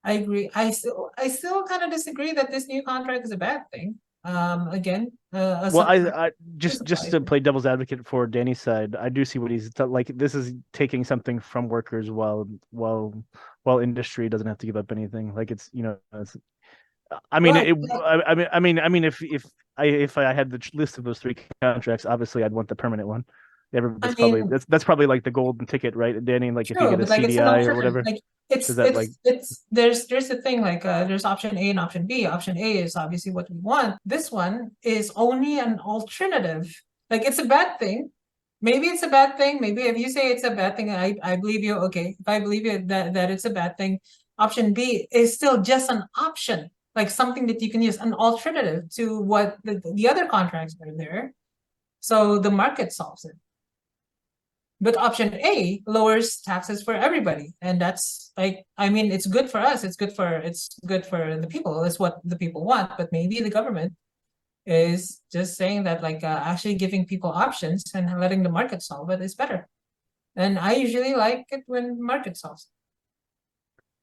[SPEAKER 1] I agree. I still kind of disagree that this new contract is a bad thing. Again,
[SPEAKER 2] well, I just to play devil's advocate for Danny's side, I do see what he's like. This is taking something from workers while industry doesn't have to give up anything. Like it's I mean, if I had the list of those 3 contracts, obviously I'd want the permanent one. That's probably like the golden ticket, right, Danny? Like, if you get a CDI or whatever.
[SPEAKER 1] Like there's a thing like there's option A and option B. Option A is obviously what we want. This one is only an alternative. Like, it's a bad thing. Maybe it's a bad thing. Maybe if you say it's a bad thing, I believe you. Okay, if I believe you that it's a bad thing, option B is still just an option, like something that you can use, an alternative to what the other contracts are there. So the market solves it. But option A lowers taxes for everybody, and that's like, it's good for us. It's good for the people. It's what the people want. But maybe the government is just saying that like actually giving people options and letting the market solve it is better. And I usually like it when market solves.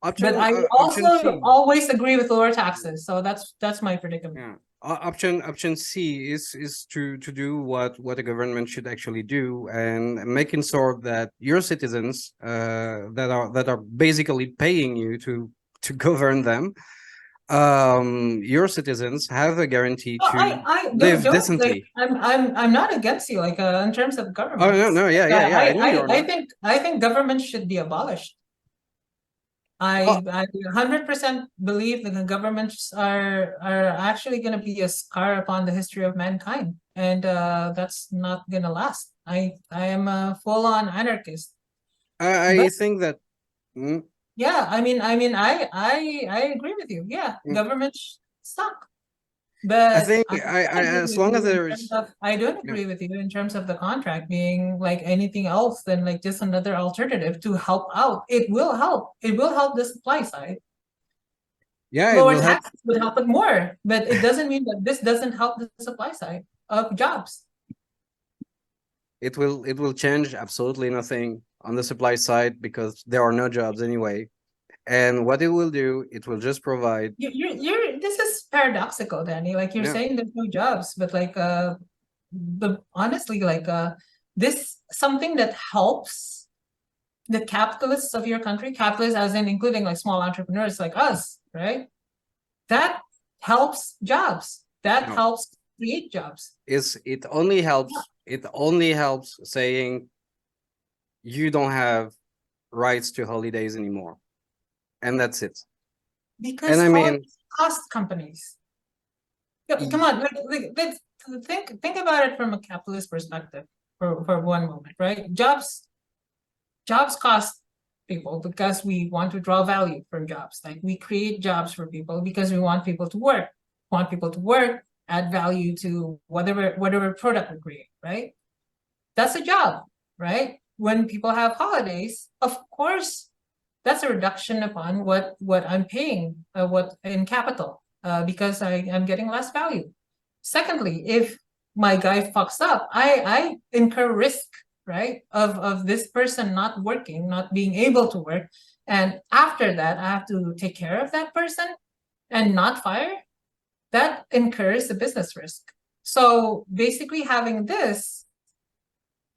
[SPEAKER 1] But I also always agree with lower taxes. So that's my predicament.
[SPEAKER 3] Yeah. Option C is to do what the government should actually do, and making sure that your citizens that are basically paying you to govern them, your citizens have a guarantee to live decently.
[SPEAKER 1] Like, I'm not against you, like in terms of government.
[SPEAKER 3] Oh no, yeah.
[SPEAKER 1] I think government should be abolished. I 100% believe that the governments are actually going to be a scar upon the history of mankind, and that's not going to last. I am a full-on anarchist.
[SPEAKER 3] I think that.
[SPEAKER 1] Yeah, I agree with you. Yeah, government stuck. But
[SPEAKER 3] I think as long as there's,
[SPEAKER 1] I don't agree with you in terms of the contract being like anything else than like just another alternative to help out. It will help. It will help the supply side.
[SPEAKER 3] Yeah,
[SPEAKER 1] lower taxes would help it more, but it doesn't mean that this doesn't help the supply side of jobs.
[SPEAKER 3] It will change absolutely nothing on the supply side, because there are no jobs anyway. And what it will do, it will just provide.
[SPEAKER 1] This is paradoxical, Danny. Like, you're saying there's no jobs, but like but honestly, like this something that helps the capitalists of your country, capitalists as in including like small entrepreneurs like us, right? That helps jobs. That helps create jobs.
[SPEAKER 3] It only helps It only helps saying you don't have rights to holidays anymore, and that's it.
[SPEAKER 1] Because
[SPEAKER 3] And I mean,
[SPEAKER 1] holidays cost companies. Come on, let's think about it from a capitalist perspective for one moment, right? Jobs cost people because we want to draw value from jobs. Like we create jobs for people because we want people to work. Want people to work, add value to whatever product we create, right? That's a job, right? When people have holidays, of course, that's a reduction upon what I'm paying, what in capital, because I'm getting less value. Secondly, if my guy fucks up, I incur risk, right, of this person not working, not being able to work, and after that, I have to take care of that person and not fire. That incurs the business risk. So basically, having this,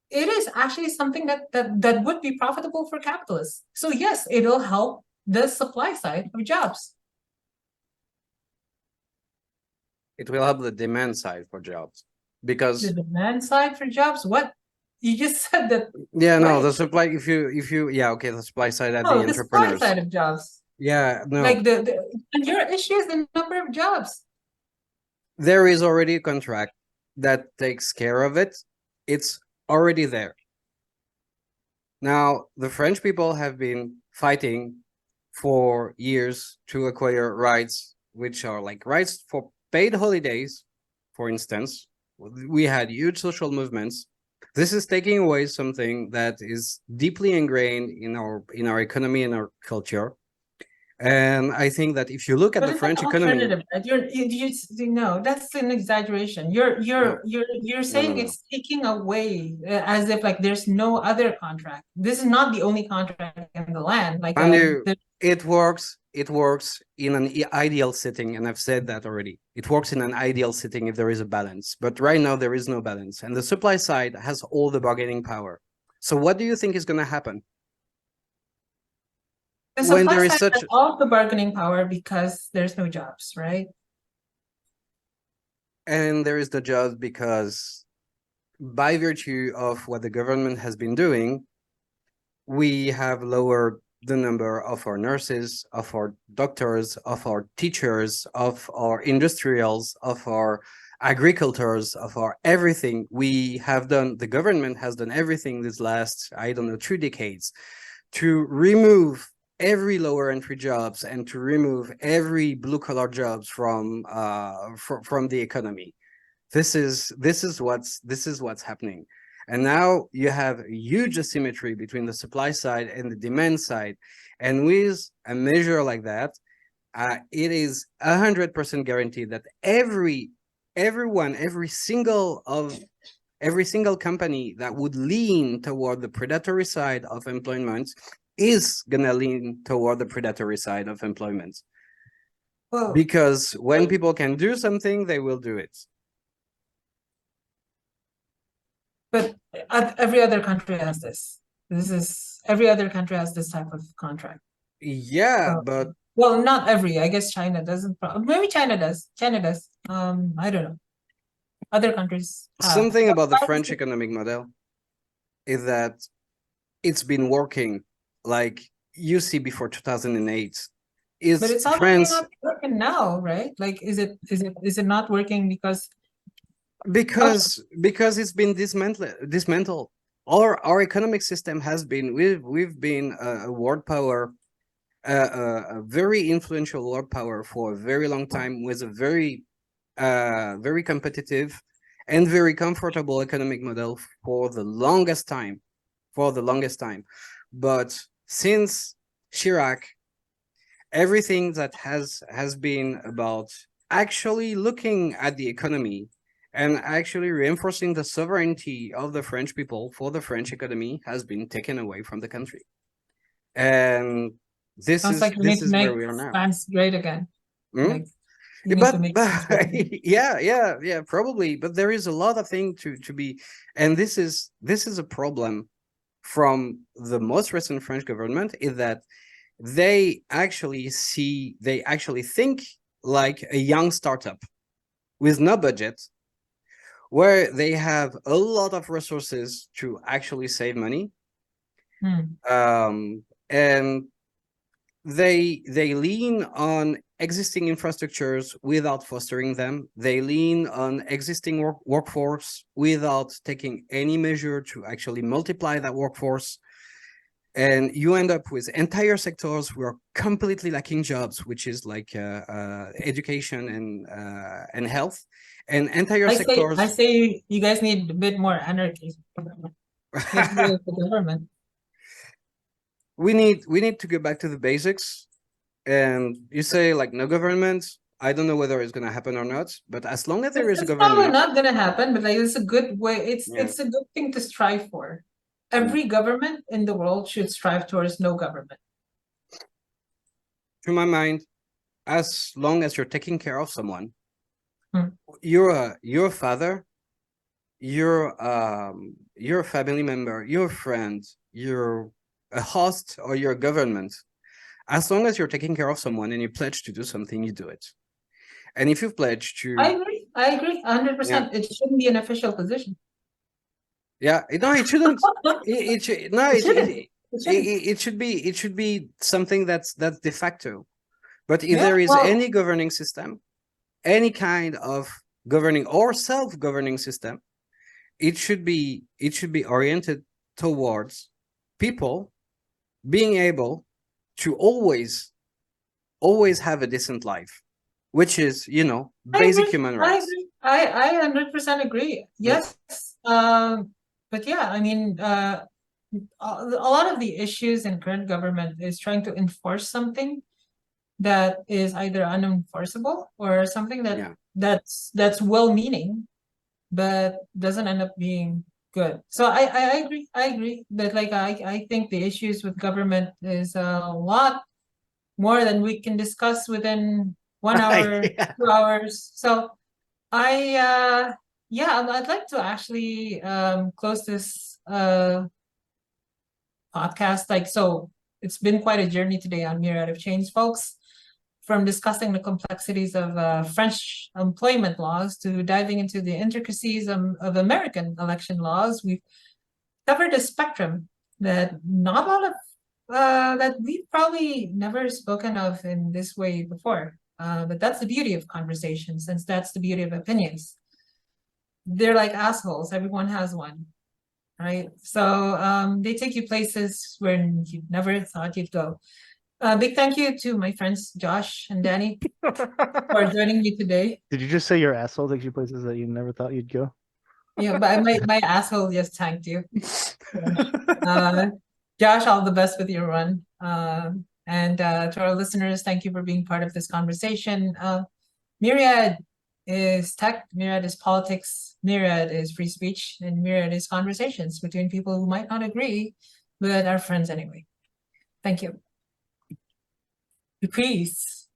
[SPEAKER 1] it is actually something that would be profitable for capitalists. So yes, it'll help the supply side of jobs.
[SPEAKER 3] it will help the demand side for jobs, because
[SPEAKER 1] The demand side for jobs, what? You just said that.
[SPEAKER 3] yeah, no,
[SPEAKER 1] Right.
[SPEAKER 3] the supply, if you yeah, okay, the supply side at the
[SPEAKER 1] No, the supply
[SPEAKER 3] entrepreneurs.
[SPEAKER 1] side of jobs.
[SPEAKER 3] Yeah, no,
[SPEAKER 1] Like and your issue is the number of jobs.
[SPEAKER 3] there is already a contract that takes care of it. It's already there. Now, the French people have been fighting for years to acquire rights, which are like rights for paid holidays, for instance. We had huge social movements. This is taking away something that is deeply ingrained in our economy and our culture. And I think that if you look at
[SPEAKER 1] But
[SPEAKER 3] the
[SPEAKER 1] it's
[SPEAKER 3] French
[SPEAKER 1] an
[SPEAKER 3] economy,
[SPEAKER 1] alternative, right? You know, that's an exaggeration. You're saying
[SPEAKER 3] no.
[SPEAKER 1] it's taking away as if like there's no other contract. This is not the only contract in the land. Like
[SPEAKER 3] and it works in an ideal setting, and I've said that already. It works in an ideal setting if there is a balance, but right now there is no balance, and the supply side has all the bargaining power. So what do you think is going to happen
[SPEAKER 1] the
[SPEAKER 3] when
[SPEAKER 1] supply
[SPEAKER 3] there is
[SPEAKER 1] side
[SPEAKER 3] such
[SPEAKER 1] has all the bargaining power because there's no jobs, right?
[SPEAKER 3] and there is the job because by virtue of what the government has been doing, we have lowered the number of our nurses, of our doctors, of our teachers, of our industrials, of our agricultors, of our everything. We have done, the government has done everything this last, I don't know, 2 decades to remove every lower entry jobs and to remove every blue collar jobs from the economy. This is what's happening. And now you have a huge asymmetry between the supply side and the demand side. And with a measure like that, it is 100% guaranteed that every single company that would lean toward the predatory side of employment is gonna lean toward the predatory side of employment.
[SPEAKER 1] Well,
[SPEAKER 3] because when people can do something, they will do it.
[SPEAKER 1] but every other country has this. Every other country has this type of contract.
[SPEAKER 3] Yeah, but
[SPEAKER 1] well, not every. I guess China doesn't. Maybe China does. China does. I don't know. Other countries have.
[SPEAKER 3] Something about the French economic model is that it's been working like you see before 2008.
[SPEAKER 1] But it's obviously not working now, right? Like, is it not working because
[SPEAKER 3] it's been dismantled. Our economic system has been, we've been a world power, a very influential world power for a very long time, with a very very competitive and very comfortable economic model for the longest time. But since Chirac, everything that has been about actually looking at the economy and actually reinforcing the sovereignty of the French people for the French economy has been taken away from the country. And this is where we are now.
[SPEAKER 1] France great again.
[SPEAKER 3] Like, yeah, probably. But there is a lot of things to be, and this is a problem from the most recent French government, is that they actually think like a young startup with no budget, where they have a lot of resources to actually save money. And they lean on existing infrastructures without fostering them. They lean on existing workforce without taking any measure to actually multiply that workforce. And you end up with entire sectors who are completely lacking jobs, which is like education and health, and entire sectors.
[SPEAKER 1] I say you guys need a bit more anarchy. The government.
[SPEAKER 3] We need to go back to the basics. And you say like no government. I don't know whether it's gonna happen or not, but as long as there is a government,
[SPEAKER 1] it's probably not gonna happen. But like, it's a good way. It's a good thing to strive for. Every government in the world should strive towards no government.
[SPEAKER 3] To my mind, as long as you're taking care of someone, you're a father, you're a family member, you're a friend, you're a host, or you're a government. As long as you're taking care of someone and you pledge to do something, you do it. And if you pledge to,
[SPEAKER 1] I agree 100%. It shouldn't be an official position.
[SPEAKER 3] Yeah, no, it shouldn't. It should be something that's de facto. But if there is any governing system, any kind of governing or self-governing system, it should be oriented towards people being able to always have a decent life, which is, you know, basic human rights.
[SPEAKER 1] I 100% agree. Yes. But yeah, I mean, a lot of the issues in current government is trying to enforce something that is either unenforceable or something that's well-meaning, but doesn't end up being good. So I agree. But like I think the issues with government is a lot more than we can discuss within 1 hour, 2 hours. So I'd like to actually close this podcast. Like, so it's been quite a journey today on Myriad of Chains, folks. From discussing the complexities of French employment laws to diving into the intricacies of American election laws, we've covered a spectrum that not a lot of that we've probably never spoken of in this way before. But that's the beauty of conversation, since that's the beauty of opinions. They're like assholes. Everyone has one, right? So they take you places where you never thought you'd go. Big thank you to my friends Josh and Danny for joining me today.
[SPEAKER 2] Did you just say your asshole takes you places that you never thought you'd go?
[SPEAKER 1] Yeah, but my asshole just thanked you. Josh, all the best with your run. And to our listeners, thank you for being part of this conversation. Myriad is tech, Myriad is politics, Myriad is free speech, and Myriad is conversations between people who might not agree, but are friends anyway. Thank you. Peace.